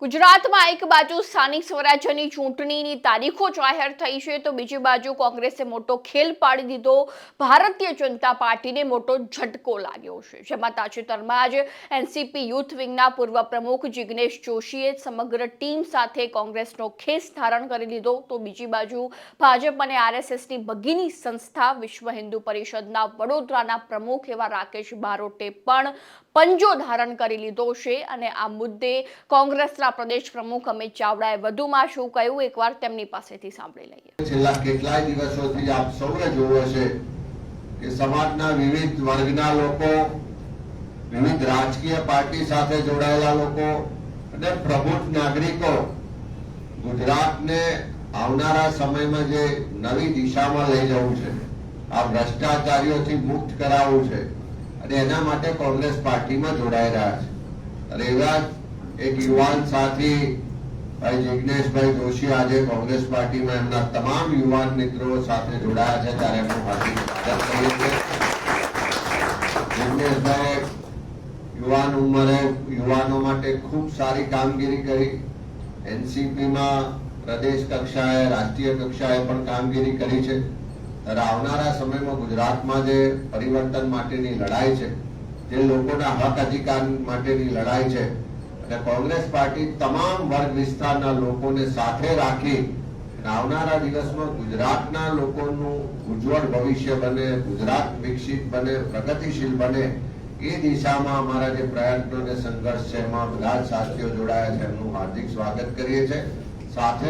ગુજરાતમાં એક બાજુ સ્થાનિક સ્વરાજ્યની ચૂંટણીની તારીખો જાહેર થઈ છે તો બીજી બાજુ કોંગ્રેસે મોટો ખેલ પાડી દીધો. ભારતીય જનતા પાર્ટીને મોટો ઝટકો લાગ્યો છે, જેમાં તાજેતરમાં જ એનસીપી યુથ વિંગના પૂર્વ પ્રમુખ જિગ્નેશ જોશીએ સમગ્ર ટીમ સાથે કોંગ્રેસનો ખેસ ધારણ કરી લીધો. તો બીજી બાજુ ભાજપ અને આરએસએસની ભગીની સંસ્થા વિશ્વ હિન્દુ પરિષદના વડોદરાના પ્રમુખ એવા રાકેશ બારોટે પણ પંજો ધારણ કરી લીધો છે. અને આ મુદ્દે કોંગ્રેસના પ્રદેશ પ્રમુખ અમિત ચાવડાએ વધુમાં શું કહ્યું, એકવાર તેમની પાસેથી સાંભળી લઈએ. છેલ્લા કેટલાય દિવસોથી આપ સૌએ જોયું હશે કે સમાજના વિવિધ વર્ગના લોકો, વિવિધ રાજકીય પાર્ટી સાથે જોડાયેલા લોકો અને પ્રબુદ્ધ નાગરિકો ગુજરાતને આવનારા સમયમાં જે નવી દિશામાં લઈ જવું છે, આ ભ્રષ્ટાચારીઓથી મુક્ત કરાવવું છે અને એના માટે કોંગ્રેસ પાર્ટીમાં જોડાઈ રહ્યા છે. અને એવા એક યુવાન સાથી ભાઈ જિગ્નેશભાઈ જોશી આજે કોંગ્રેસ પાર્ટીમાં એમના તમામ યુવાન મિત્રો સાથે જોડાયા છે, ત્યારે એમનું હાર્દિક સ્વાગત કરીએ છીએ. જિગ્નેશભાઈ યુવાન ઉંમરે યુવાનો માટે ખૂબ સારી કામગીરી કરી. એનસીપીમાં પ્રદેશ કક્ષાએ, રાષ્ટ્રીય કક્ષાએ પણ કામગીરી કરી છે. ત્યારે આવનારા સમયમાં ગુજરાતમાં જે પરિવર્તન માટેની લડાઈ છે, જે લોકોના હક અધિકાર માટેની લડાઈ છે, અને કોંગ્રેસ પાર્ટી તમામ વર્ગ વિસ્તારના લોકોને સાથે રાખી આવનારા દિવસમાં ગુજરાતના લોકોનું ઉજ્જવળ ભવિષ્ય બને, ગુજરાત વિકસિત બને, પ્રગતિશીલ બને, એ દિશામાં અમારા જે પ્રયત્નો અને સંઘર્ષ છે એમાં બધા જ સાથીઓ જોડાયા છે, એમનું હાર્દિક સ્વાગત કરીએ છીએ. સાથે